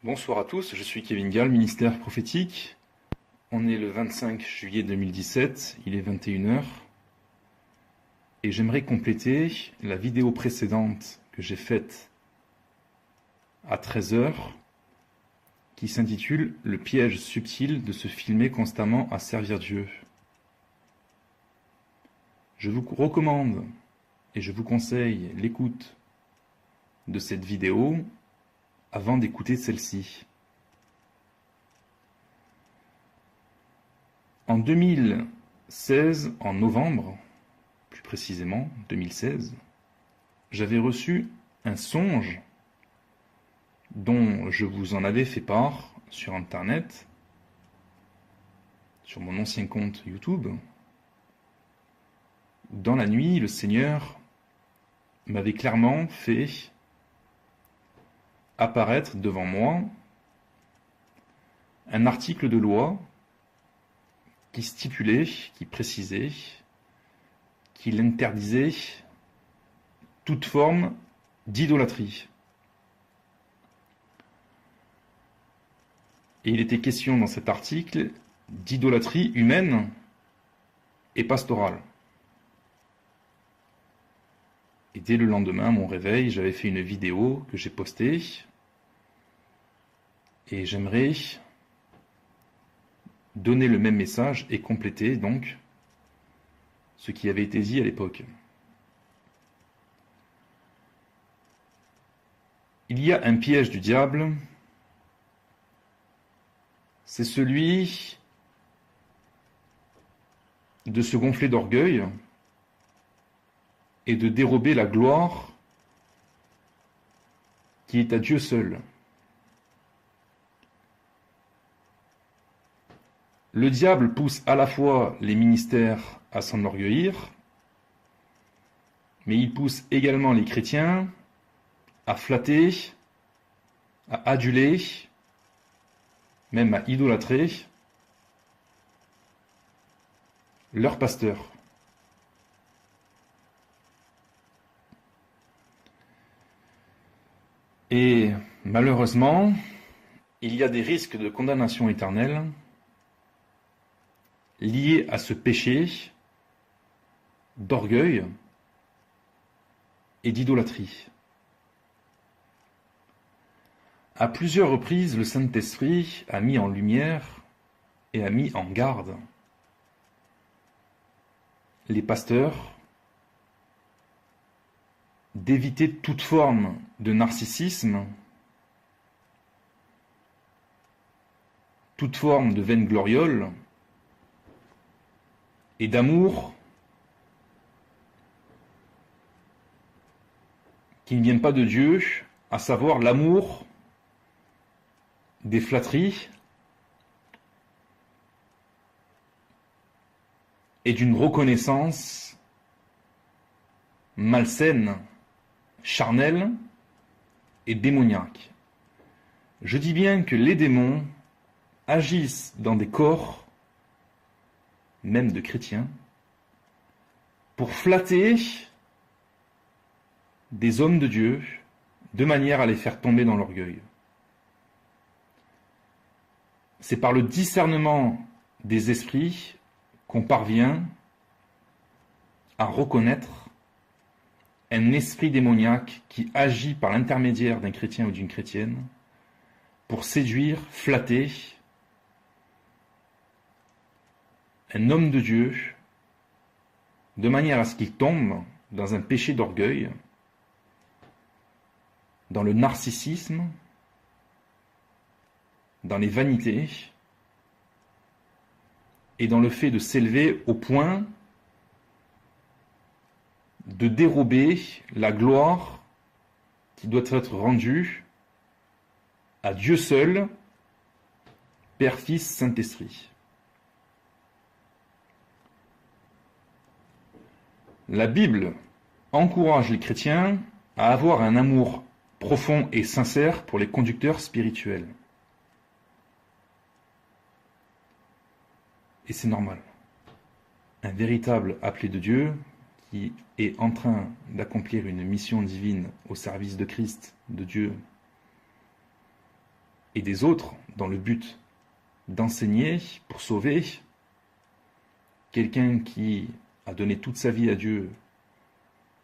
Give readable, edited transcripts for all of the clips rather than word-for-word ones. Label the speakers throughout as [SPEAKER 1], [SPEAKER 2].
[SPEAKER 1] Bonsoir à tous, je suis Kevin Gall, ministère prophétique. On est le 25 juillet 2017, il est 21 heures. Et j'aimerais compléter la vidéo précédente que j'ai faite à 13 heures, qui s'intitule « Le piège subtil de se filmer constamment à servir Dieu ». Je vous recommande et je vous conseille l'écoute de cette vidéo avant d'écouter celle-ci. En 2016, en novembre, plus précisément 2016, j'avais reçu un songe dont je vous en avais fait part sur Internet, sur mon ancien compte YouTube. Dans la nuit, le Seigneur m'avait clairement fait apparaître devant moi un article de loi qui stipulait, qui précisait, qu'il interdisait toute forme d'idolâtrie. Et il était question dans cet article d'idolâtrie humaine et pastorale. Et dès le lendemain, à mon réveil, j'avais fait une vidéo que j'ai postée. Et j'aimerais donner le même message et compléter donc ce qui avait été dit à l'époque. Il y a un piège du diable, c'est celui de se gonfler d'orgueil et de dérober la gloire qui est à Dieu seul. Le diable pousse à la fois les ministères à s'enorgueillir, mais il pousse également les chrétiens à flatter, à aduler, même à idolâtrer leur pasteur. Et malheureusement, il y a des risques de condamnation éternelle liés à ce péché d'orgueil et d'idolâtrie. À plusieurs reprises, le Saint-Esprit a mis en lumière et a mis en garde les pasteurs d'éviter toute forme de narcissisme, toute forme de vaine-gloriole et d'amour qui ne viennent pas de Dieu, à savoir l'amour des flatteries et d'une reconnaissance malsaine, charnelle et démoniaque. Je dis bien que les démons agissent dans des corps, même de chrétiens, pour flatter des hommes de Dieu de manière à les faire tomber dans l'orgueil. C'est par le discernement des esprits qu'on parvient à reconnaître un esprit démoniaque qui agit par l'intermédiaire d'un chrétien ou d'une chrétienne pour séduire, flatter un homme de Dieu de manière à ce qu'il tombe dans un péché d'orgueil, dans le narcissisme, dans les vanités et dans le fait de s'élever au point de dérober la gloire qui doit être rendue à Dieu seul, Père, Fils, Saint-Esprit. La Bible encourage les chrétiens à avoir un amour profond et sincère pour les conducteurs spirituels. Et c'est normal. Un véritable appelé de Dieu qui est en train d'accomplir une mission divine au service de Christ, de Dieu, et des autres dans le but d'enseigner pour sauver, quelqu'un qui a donné toute sa vie à Dieu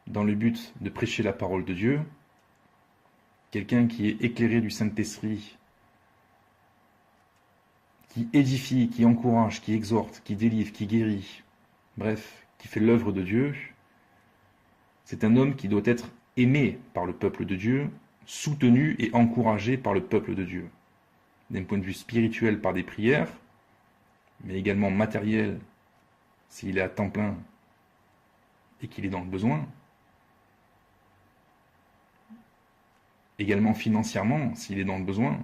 [SPEAKER 1] dans le but de prêcher la parole de Dieu, quelqu'un qui est éclairé du Saint-Esprit, qui édifie, qui encourage, qui exhorte, qui délivre, qui guérit, bref, qui fait l'œuvre de Dieu, c'est un homme qui doit être aimé par le peuple de Dieu, soutenu et encouragé par le peuple de Dieu, d'un point de vue spirituel par des prières, mais également matériel s'il est à temps plein et qu'il est dans le besoin, également financièrement s'il est dans le besoin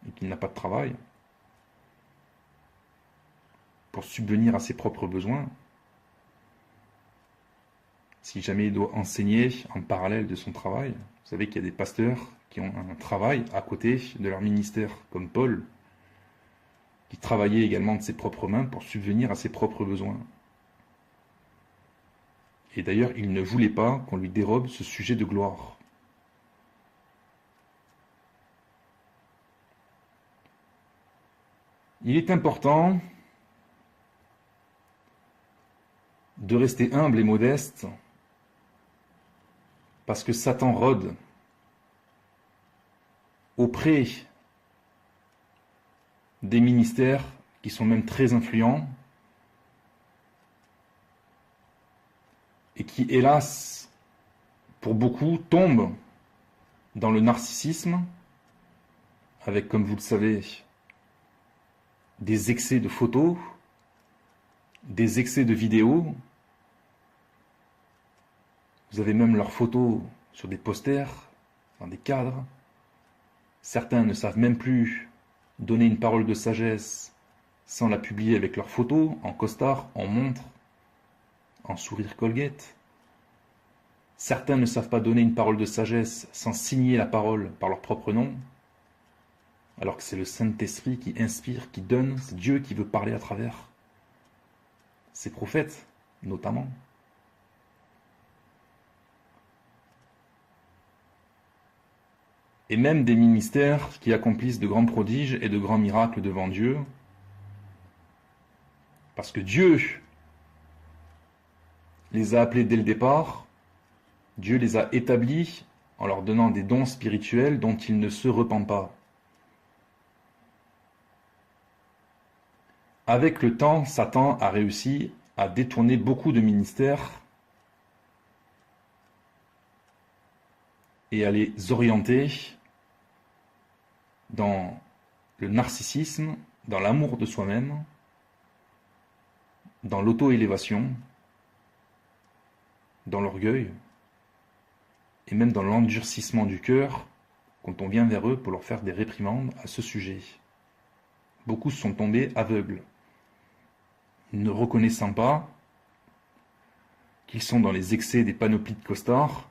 [SPEAKER 1] et qu'il n'a pas de travail, pour subvenir à ses propres besoins, si jamais il doit enseigner en parallèle de son travail. Vous savez qu'il y a des pasteurs qui ont un travail à côté de leur ministère, comme Paul, qui travaillait également de ses propres mains pour subvenir à ses propres besoins. Et d'ailleurs, il ne voulait pas qu'on lui dérobe ce sujet de gloire. Il est important de rester humble et modeste parce que Satan rôde auprès des ministères qui sont même très influents et qui, hélas, pour beaucoup, tombent dans le narcissisme avec, comme vous le savez, des excès de photos, des excès de vidéos. Vous avez même leurs photos sur des posters, dans des cadres. Certains ne savent même plus donner une parole de sagesse sans la publier avec leurs photos, en costard, en montre, en sourire Colgate. Certains ne savent pas donner une parole de sagesse sans signer la parole par leur propre nom, alors que c'est le Saint-Esprit qui inspire, qui donne, c'est Dieu qui veut parler à travers ses prophètes, notamment. Et même des ministères qui accomplissent de grands prodiges et de grands miracles devant Dieu, parce que Dieu les a appelés dès le départ, Dieu les a établis en leur donnant des dons spirituels dont ils ne se repentent pas. Avec le temps, Satan a réussi à détourner beaucoup de ministères et à les orienter dans le narcissisme, dans l'amour de soi-même, dans l'auto-élévation, dans l'orgueil, et même dans l'endurcissement du cœur quand on vient vers eux pour leur faire des réprimandes à ce sujet. Beaucoup sont tombés aveugles, ne reconnaissant pas qu'ils sont dans les excès des panoplies de costards,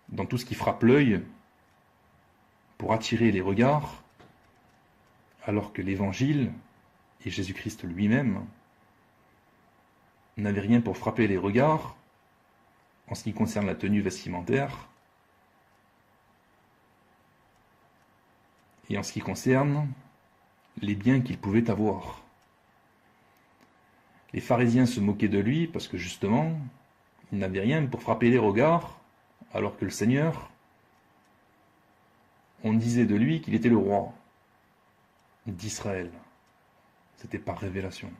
[SPEAKER 1] dans tout ce qui frappe l'œil, pour attirer les regards, alors que l'Évangile et Jésus-Christ lui-même n'avaient rien pour frapper les regards en ce qui concerne la tenue vestimentaire et en ce qui concerne les biens qu'il pouvait avoir. Les pharisiens se moquaient de lui parce que justement, il n'avait rien pour frapper les regards, alors que le Seigneur, on disait de lui qu'il était le roi d'Israël. C'était par révélation.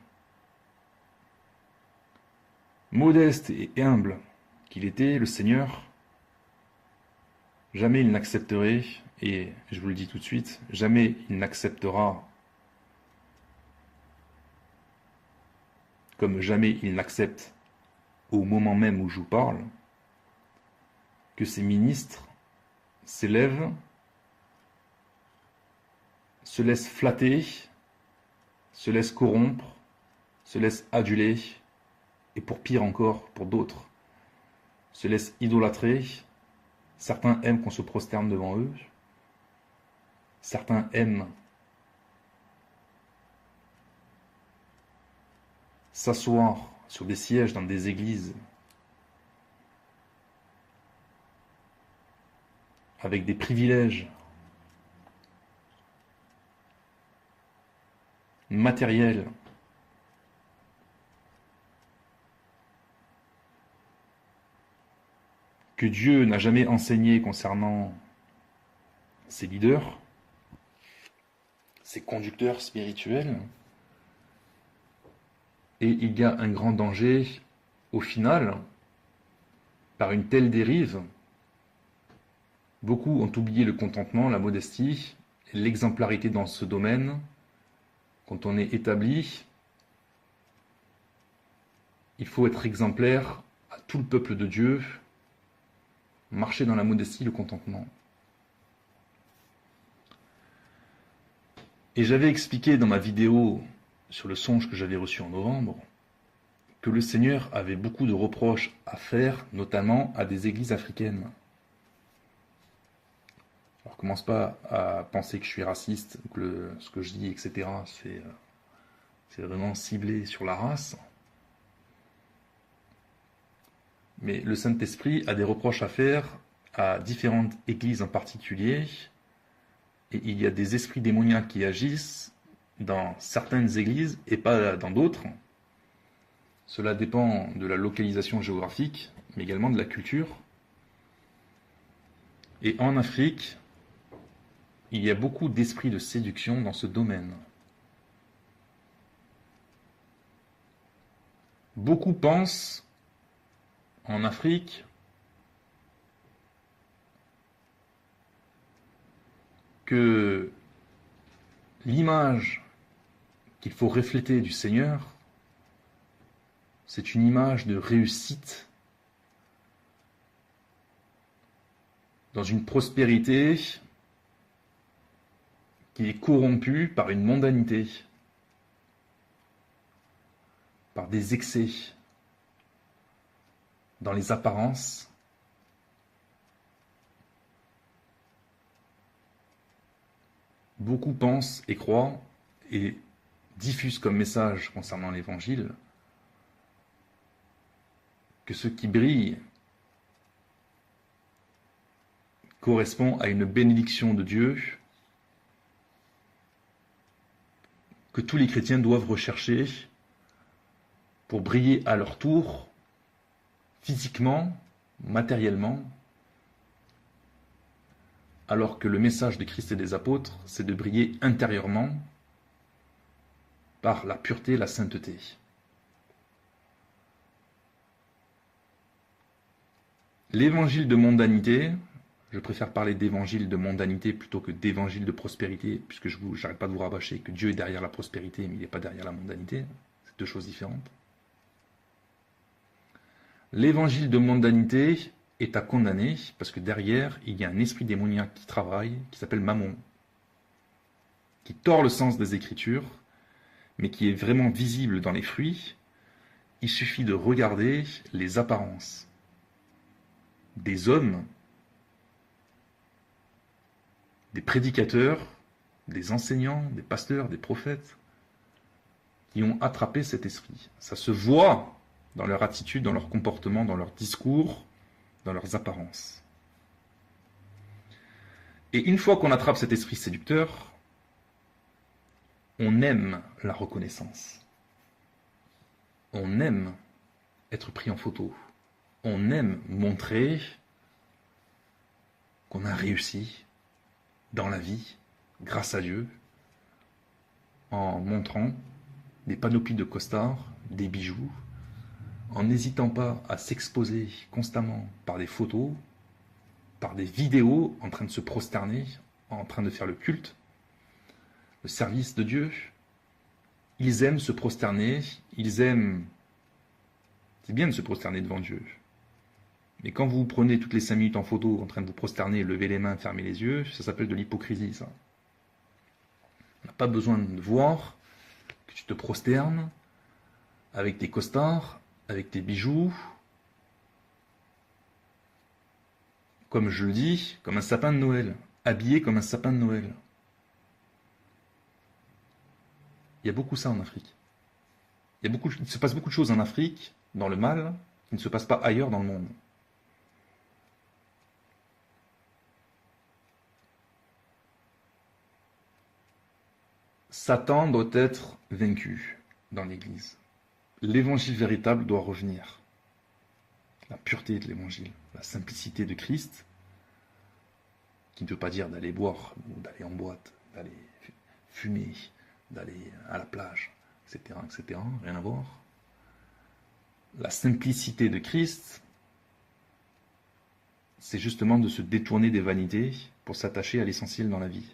[SPEAKER 1] Modeste et humble qu'il était, le Seigneur, jamais il n'accepterait, et je vous le dis tout de suite, jamais il n'acceptera, comme jamais il n'accepte au moment même où je vous parle, que ses ministres s'élèvent, se laissent flatter, se laissent corrompre, se laissent aduler, et pour pire encore, pour d'autres, se laissent idolâtrer. Certains aiment qu'on se prosterne devant eux, certains aiment s'asseoir sur des sièges dans des églises avec des privilèges matériel que Dieu n'a jamais enseigné concernant ses leaders, ses conducteurs spirituels. Et il y a un grand danger, au final, par une telle dérive. Beaucoup ont oublié le contentement, la modestie, et l'exemplarité dans ce domaine. Quand on est établi, il faut être exemplaire à tout le peuple de Dieu, marcher dans la modestie, le contentement. Et j'avais expliqué dans ma vidéo sur le songe que j'avais reçu en novembre que le Seigneur avait beaucoup de reproches à faire, notamment à des églises africaines. Alors, commence pas à penser que je suis raciste, que ce que je dis, etc., c'est vraiment ciblé sur la race. Mais le Saint-Esprit a des reproches à faire à différentes églises en particulier, et il y a des esprits démoniaques qui agissent dans certaines églises et pas dans d'autres. Cela dépend de la localisation géographique, mais également de la culture. Et en Afrique, il y a beaucoup d'esprits de séduction dans ce domaine. Beaucoup pensent, en Afrique, que l'image qu'il faut refléter du Seigneur, c'est une image de réussite, dans une prospérité qui est corrompue par une mondanité, par des excès, dans les apparences. Beaucoup pensent et croient et diffusent comme message concernant l'Évangile que ce qui brille correspond à une bénédiction de Dieu que tous les chrétiens doivent rechercher pour briller à leur tour, physiquement, matériellement, alors que le message de Christ et des apôtres, c'est de briller intérieurement par la pureté, la sainteté. L'évangile de mondanité, je préfère parler d'évangile de mondanité plutôt que d'évangile de prospérité, puisque j'arrête pas de vous rabâcher que Dieu est derrière la prospérité, mais il n'est pas derrière la mondanité. C'est deux choses différentes. L'évangile de mondanité est à condamner, parce que derrière, il y a un esprit démoniaque qui travaille, qui s'appelle Mammon, qui tord le sens des Écritures, mais qui est vraiment visible dans les fruits. Il suffit de regarder les apparences des hommes, des prédicateurs, des enseignants, des pasteurs, des prophètes, qui ont attrapé cet esprit. Ça se voit dans leur attitude, dans leur comportement, dans leur discours, dans leurs apparences. Et une fois qu'on attrape cet esprit séducteur, on aime la reconnaissance. On aime être pris en photo. On aime montrer qu'on a réussi dans la vie, grâce à Dieu, en montrant des panoplies de costards, des bijoux, en n'hésitant pas à s'exposer constamment par des photos, par des vidéos en train de se prosterner, en train de faire le culte, le service de Dieu. Ils aiment se prosterner, ils aiment... C'est bien de se prosterner devant Dieu. Mais quand vous prenez toutes les 5 minutes en photo en train de vous prosterner, lever les mains, fermer les yeux, ça s'appelle de l'hypocrisie, ça. On n'a pas besoin de voir que tu te prosternes avec tes costards, avec tes bijoux, comme je le dis, comme un sapin de Noël, habillé comme un sapin de Noël. Il y a beaucoup ça en Afrique. Il se passe beaucoup de choses en Afrique, dans le mal, qui ne se passent pas ailleurs dans le monde. Satan doit être vaincu dans l'Église. L'évangile véritable doit revenir. La pureté de l'évangile, la simplicité de Christ, qui ne veut pas dire d'aller boire ou d'aller en boîte, d'aller fumer, d'aller à la plage, etc., etc., rien à voir. La simplicité de Christ, c'est justement de se détourner des vanités pour s'attacher à l'essentiel dans la vie.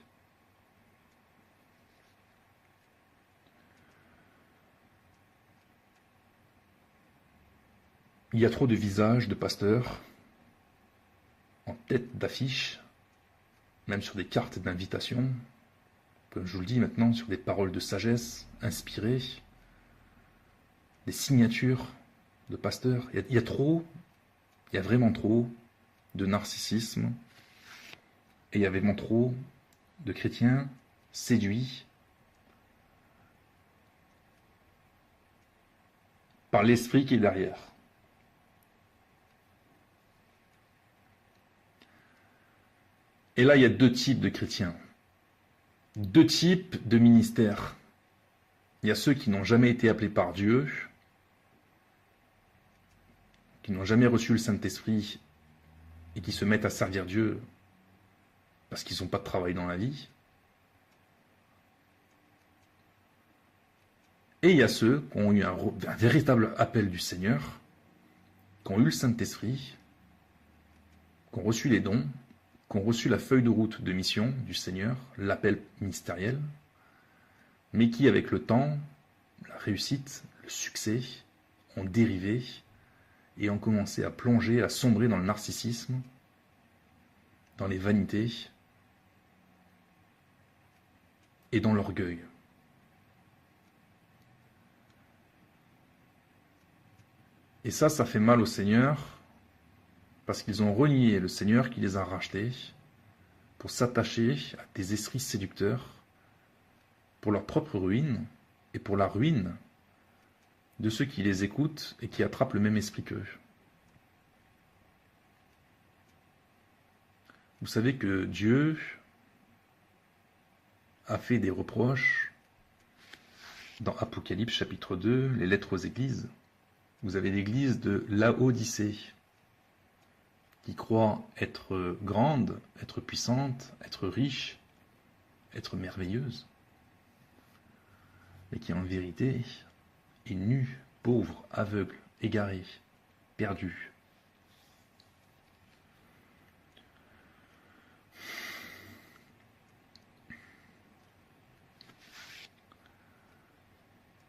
[SPEAKER 1] Il y a trop de visages de pasteurs en tête d'affiche, même sur des cartes d'invitation, comme je vous le dis maintenant, sur des paroles de sagesse inspirées, des signatures de pasteurs. Il y a vraiment trop de narcissisme, et il y a vraiment trop de chrétiens séduits par l'esprit qui est derrière. Et là, il y a deux types de chrétiens, deux types de ministères. Il y a ceux qui n'ont jamais été appelés par Dieu, qui n'ont jamais reçu le Saint-Esprit et qui se mettent à servir Dieu parce qu'ils n'ont pas de travail dans la vie. Et il y a ceux qui ont eu un véritable appel du Seigneur, qui ont eu le Saint-Esprit, qui ont reçu les dons, qui ont reçu la feuille de route de mission du Seigneur, l'appel ministériel, mais qui, avec le temps, la réussite, le succès, ont dérivé et ont commencé à plonger, à sombrer dans le narcissisme, dans les vanités et dans l'orgueil. Et ça fait mal au Seigneur, parce qu'ils ont renié le Seigneur qui les a rachetés pour s'attacher à des esprits séducteurs, pour leur propre ruine et pour la ruine de ceux qui les écoutent et qui attrapent le même esprit qu'eux. Vous savez que Dieu a fait des reproches dans Apocalypse chapitre 2, les lettres aux églises. Vous avez l'église de Laodicée, qui croit être grande, être puissante, être riche, être merveilleuse, mais qui en vérité est nue, pauvre, aveugle, égarée, perdue.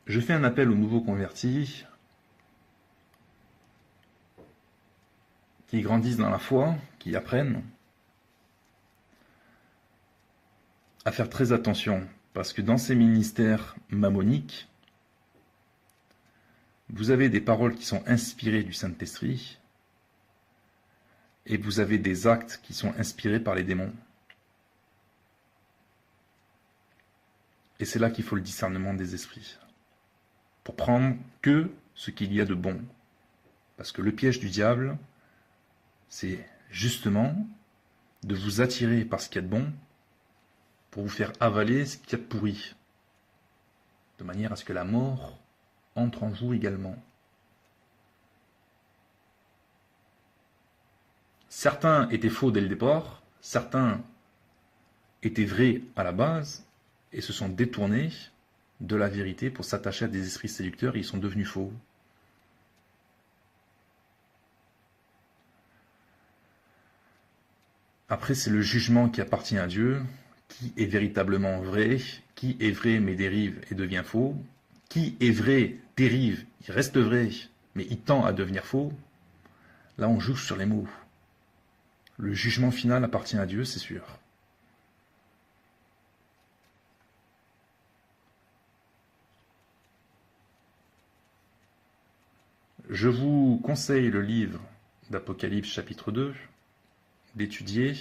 [SPEAKER 1] Je fais un appel aux nouveaux convertis qui grandissent dans la foi, qui apprennent à faire très attention, parce que dans ces ministères mammoniques, vous avez des paroles qui sont inspirées du Saint-Esprit, et vous avez des actes qui sont inspirés par les démons. Et c'est là qu'il faut le discernement des esprits, pour prendre que ce qu'il y a de bon. Parce que le piège du diable, c'est justement de vous attirer par ce qu'il y a de bon, pour vous faire avaler ce qu'il y a de pourri, de manière à ce que la mort entre en vous également. Certains étaient faux dès le départ, certains étaient vrais à la base, et se sont détournés de la vérité pour s'attacher à des esprits séducteurs, et ils sont devenus faux. Après, c'est le jugement qui appartient à Dieu, qui est véritablement vrai, qui est vrai mais dérive et devient faux, qui est vrai, dérive, il reste vrai, mais il tend à devenir faux. Là, on joue sur les mots. Le jugement final appartient à Dieu, c'est sûr. Je vous conseille le livre d'Apocalypse chapitre 2, d'étudier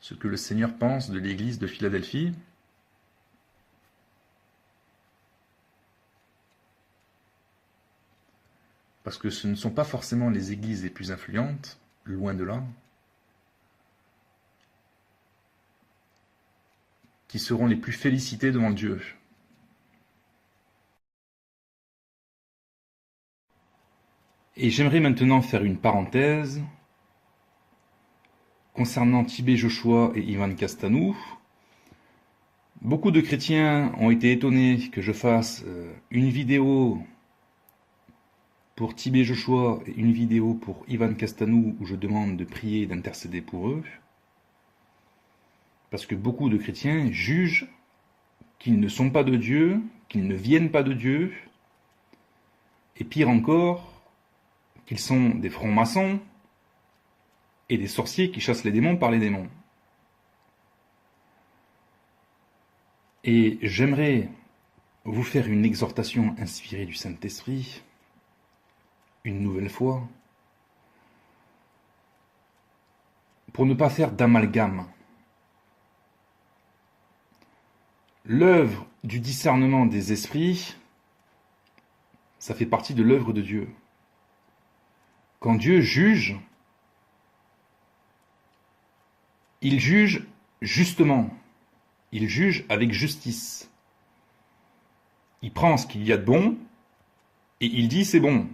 [SPEAKER 1] ce que le Seigneur pense de l'église de Philadelphie. Parce que ce ne sont pas forcément les églises les plus influentes, loin de là, qui seront les plus félicitées devant Dieu. Et j'aimerais maintenant faire une parenthèse concernant Tibet Joshua et Ivan Castanou. Beaucoup de chrétiens ont été étonnés que je fasse une vidéo pour Tibet Joshua et une vidéo pour Ivan Castanou où je demande de prier et d'intercéder pour eux. Parce que beaucoup de chrétiens jugent qu'ils ne sont pas de Dieu, qu'ils ne viennent pas de Dieu, et pire encore, qu'ils sont des francs-maçons et des sorciers qui chassent les démons par les démons. Et j'aimerais vous faire une exhortation inspirée du Saint-Esprit, une nouvelle fois, pour ne pas faire d'amalgame. L'œuvre du discernement des esprits, ça fait partie de l'œuvre de Dieu. Quand Dieu juge, il juge justement, il juge avec justice. Il prend ce qu'il y a de bon et il dit c'est bon.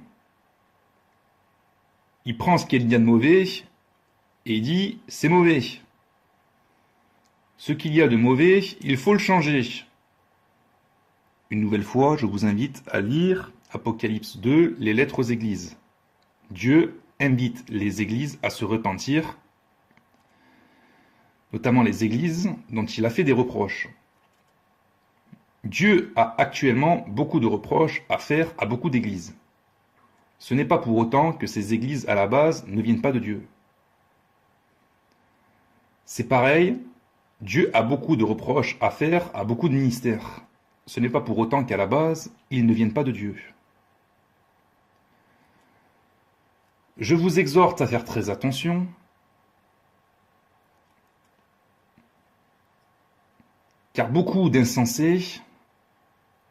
[SPEAKER 1] Il prend ce qu'il y a de mauvais et il dit c'est mauvais. Ce qu'il y a de mauvais, il faut le changer. Une nouvelle fois, je vous invite à lire Apocalypse 2, les lettres aux églises. Dieu invite les églises à se repentir, notamment les églises dont il a fait des reproches. Dieu a actuellement beaucoup de reproches à faire à beaucoup d'églises. Ce n'est pas pour autant que ces églises à la base ne viennent pas de Dieu. C'est pareil, Dieu a beaucoup de reproches à faire à beaucoup de ministères. Ce n'est pas pour autant qu'à la base, ils ne viennent pas de Dieu. Je vous exhorte à faire très attention, car beaucoup d'insensés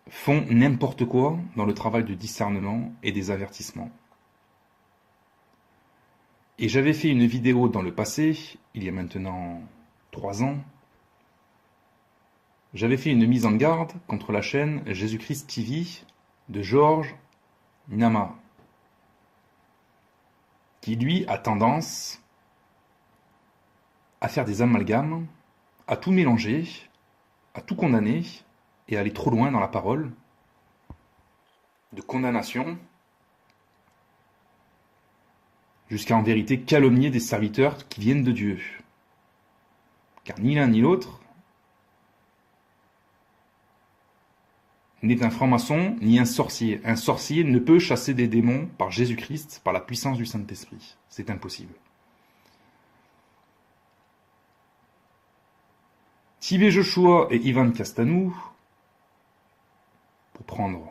[SPEAKER 1] font n'importe quoi dans le travail de discernement et des avertissements. Et j'avais fait une vidéo dans le passé, il y a maintenant 3 ans. J'avais fait une mise en garde contre la chaîne Jésus-Christ TV de Georges Nama, qui lui a tendance à faire des amalgames, à tout mélanger, à tout condamner et à aller trop loin dans la parole de condamnation, jusqu'à en vérité calomnier des serviteurs qui viennent de Dieu. Car ni l'un ni l'autre n'est un franc-maçon ni un sorcier. Un sorcier ne peut chasser des démons par Jésus-Christ, par la puissance du Saint-Esprit. C'est impossible. Tibet Joshua et Ivan Castanou, pour prendre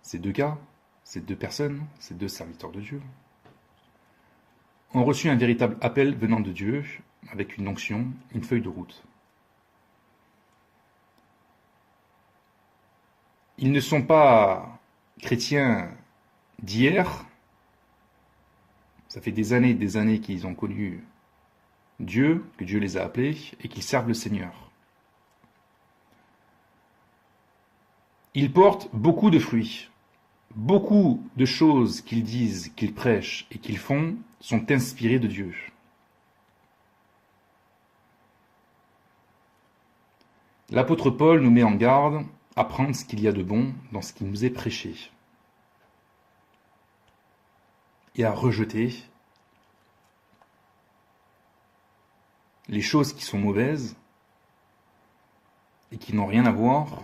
[SPEAKER 1] ces deux cas, ces deux personnes, ces deux serviteurs de Dieu, ont reçu un véritable appel venant de Dieu, avec une onction, une feuille de route. Ils ne sont pas chrétiens d'hier. Ça fait des années qu'ils ont connu Dieu, que Dieu les a appelés, et qu'ils servent le Seigneur. Ils portent beaucoup de fruits. Beaucoup de choses qu'ils disent, qu'ils prêchent et qu'ils font sont inspirées de Dieu. L'apôtre Paul nous met en garde à prendre ce qu'il y a de bon dans ce qui nous est prêché et à rejeter les choses qui sont mauvaises et qui n'ont rien à voir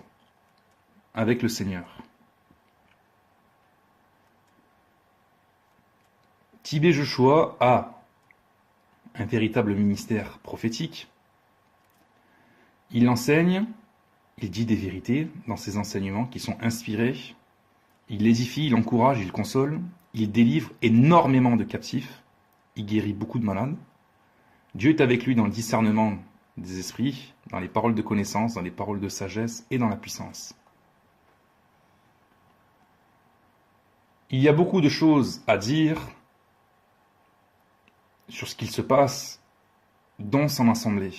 [SPEAKER 1] avec le Seigneur. Tibet Joshua a un véritable ministère prophétique. Il enseigne, il dit des vérités dans ses enseignements qui sont inspirés. Il édifie, il encourage, il console. Il délivre énormément de captifs. Il guérit beaucoup de malades. Dieu est avec lui dans le discernement des esprits, dans les paroles de connaissance, dans les paroles de sagesse et dans la puissance. Il y a beaucoup de choses à dire sur ce qu'il se passe dans son assemblée.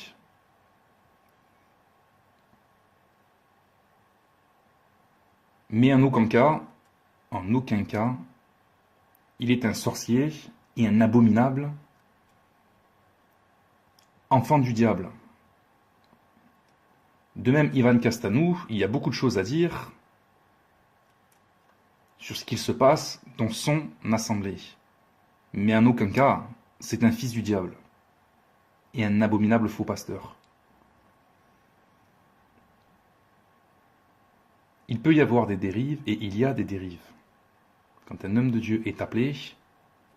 [SPEAKER 1] Mais en aucun cas, Il est un sorcier et un abominable enfant du diable. De même, Ivan Castanou, il y a beaucoup de choses à dire sur ce qu'il se passe dans son assemblée. Mais en aucun cas, c'est un fils du diable et un abominable faux pasteur. Il peut y avoir des dérives et il y a des dérives. Quand un homme de Dieu est appelé,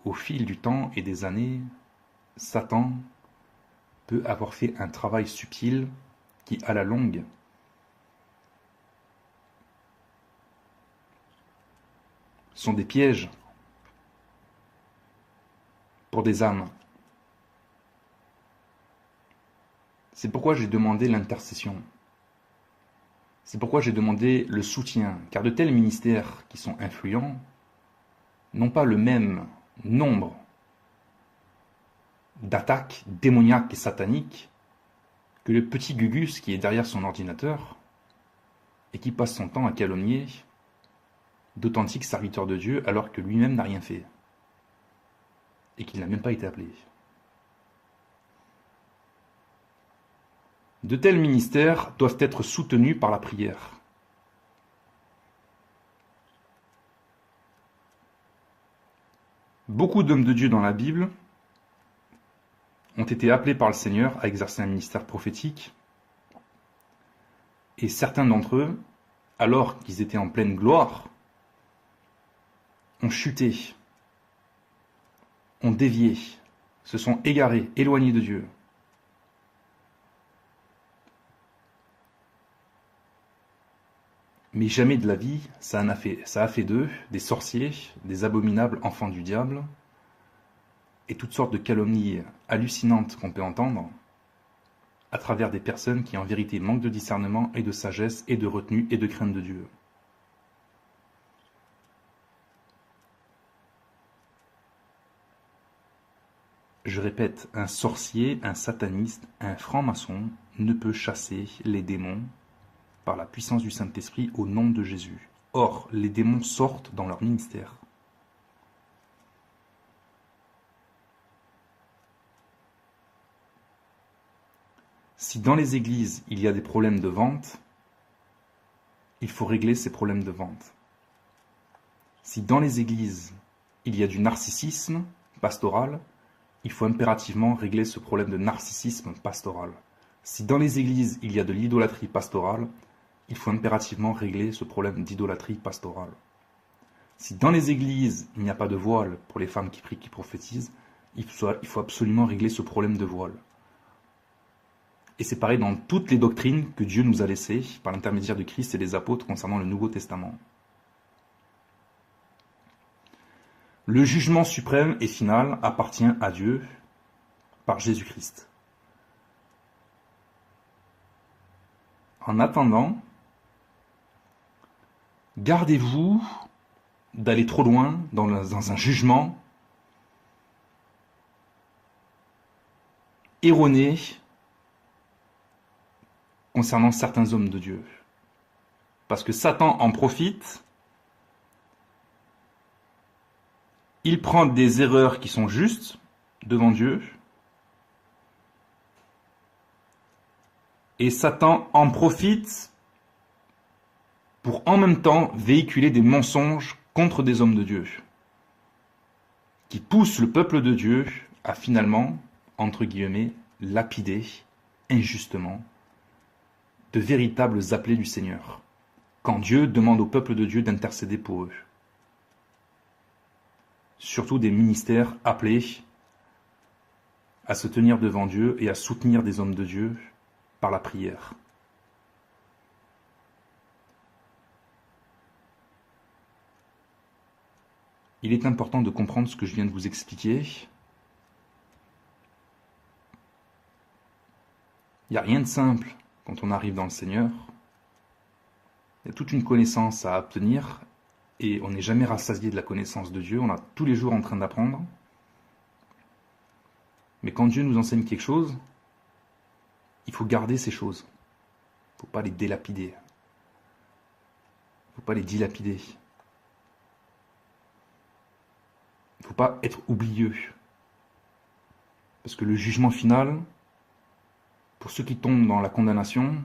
[SPEAKER 1] au fil du temps et des années, Satan peut avoir fait un travail subtil qui, à la longue, sont des pièges pour des âmes. C'est pourquoi j'ai demandé l'intercession. C'est pourquoi j'ai demandé le soutien, car de tels ministères qui sont influents n'ont pas le même nombre d'attaques démoniaques et sataniques que le petit Gugus qui est derrière son ordinateur et qui passe son temps à calomnier d'authentiques serviteurs de Dieu alors que lui-même n'a rien fait et qu'il n'a même pas été appelé. De tels ministères doivent être soutenus par la prière. Beaucoup d'hommes de Dieu dans la Bible ont été appelés par le Seigneur à exercer un ministère prophétique, et certains d'entre eux, alors qu'ils étaient en pleine gloire, ont chuté, ont dévié, se sont égarés, éloignés de Dieu. Mais jamais de la vie, ça a fait d'eux des sorciers, des abominables enfants du diable, et toutes sortes de calomnies hallucinantes qu'on peut entendre à travers des personnes qui en vérité manquent de discernement et de sagesse et de retenue et de crainte de Dieu. Je répète, un sorcier, un sataniste, un franc-maçon ne peut chasser les démons par la puissance du Saint-Esprit au nom de Jésus. Or, les démons sortent dans leur ministère. Si dans les églises, il y a des problèmes de vente, il faut régler ces problèmes de vente. Si dans les églises, il y a du narcissisme pastoral, il faut impérativement régler ce problème de narcissisme pastoral. Si dans les églises, il y a de l'idolâtrie pastorale, il faut impérativement régler ce problème d'idolâtrie pastorale. Si dans les églises, il n'y a pas de voile pour les femmes qui prient, qui prophétisent, il faut absolument régler ce problème de voile. Et c'est pareil dans toutes les doctrines que Dieu nous a laissées par l'intermédiaire de Christ et des apôtres concernant le Nouveau Testament. Le jugement suprême et final appartient à Dieu par Jésus-Christ. En attendant, gardez-vous d'aller trop loin dans un jugement erroné concernant certains hommes de Dieu. Parce que Satan en profite, il prend des erreurs qui sont justes devant Dieu, et Satan en profite pour en même temps véhiculer des mensonges contre des hommes de Dieu, qui poussent le peuple de Dieu à finalement, entre guillemets, lapider injustement de véritables appelés du Seigneur, quand Dieu demande au peuple de Dieu d'intercéder pour eux. Surtout des ministères appelés à se tenir devant Dieu et à soutenir des hommes de Dieu par la prière. Il est important de comprendre ce que je viens de vous expliquer. Il n'y a rien de simple quand on arrive dans le Seigneur. Il y a toute une connaissance à obtenir et on n'est jamais rassasié de la connaissance de Dieu. On est tous les jours en train d'apprendre. Mais quand Dieu nous enseigne quelque chose, il faut garder ces choses. Il ne faut pas les délapider. Il ne faut pas les dilapider. Il ne faut pas être oublieux. Parce que le jugement final, pour ceux qui tombent dans la condamnation,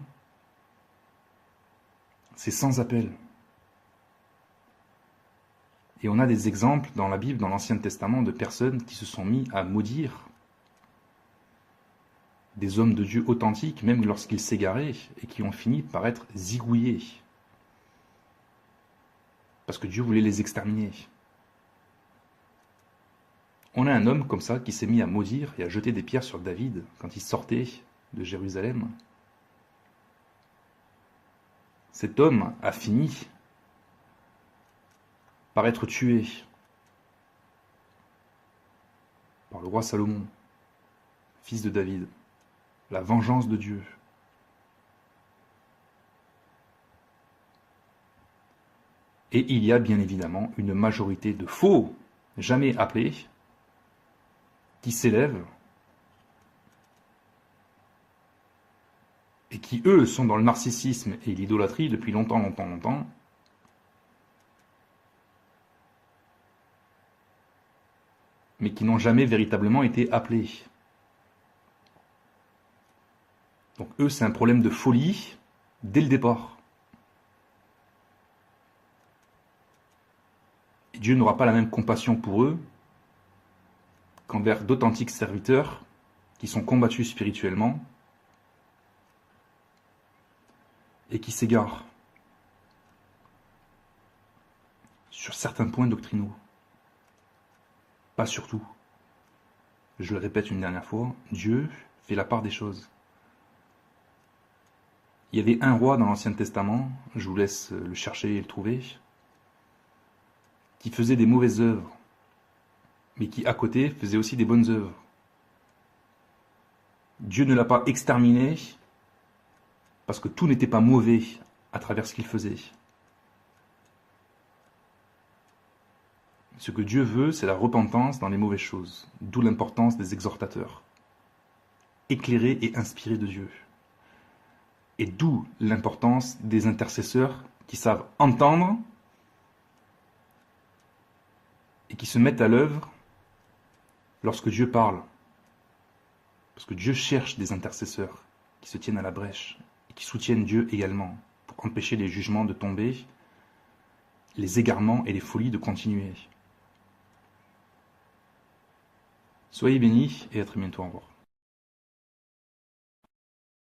[SPEAKER 1] c'est sans appel. Et on a des exemples dans la Bible, dans l'Ancien Testament, de personnes qui se sont mis à maudire des hommes de Dieu authentiques, même lorsqu'ils s'égaraient, et qui ont fini par être zigouillés. Parce que Dieu voulait les exterminer. On a un homme comme ça qui s'est mis à maudire et à jeter des pierres sur David quand il sortait de Jérusalem. Cet homme a fini par être tué par le roi Salomon, fils de David. La vengeance de Dieu. Et il y a bien évidemment une majorité de faux, jamais appelés, qui s'élèvent et qui, eux, sont dans le narcissisme et l'idolâtrie depuis longtemps, mais qui n'ont jamais véritablement été appelés. Donc eux, c'est un problème de folie dès le départ. Et Dieu n'aura pas la même compassion pour eux qu'envers d'authentiques serviteurs qui sont combattus spirituellement et qui s'égarent sur certains points doctrinaux. Pas sur tout. Je le répète une dernière fois, Dieu fait la part des choses. Il y avait un roi dans l'Ancien Testament, je vous laisse le chercher et le trouver, qui faisait des mauvaises œuvres, mais qui à côté faisait aussi des bonnes œuvres. Dieu ne l'a pas exterminé parce que tout n'était pas mauvais à travers ce qu'il faisait. Ce que Dieu veut, c'est la repentance dans les mauvaises choses, d'où l'importance des exhortateurs, éclairés et inspirés de Dieu. Et d'où l'importance des intercesseurs qui savent entendre et qui se mettent à l'œuvre lorsque Dieu parle. Parce que Dieu cherche des intercesseurs qui se tiennent à la brèche et qui soutiennent Dieu également pour empêcher les jugements de tomber, les égarements et les folies de continuer. Soyez bénis et à très bientôt, au revoir.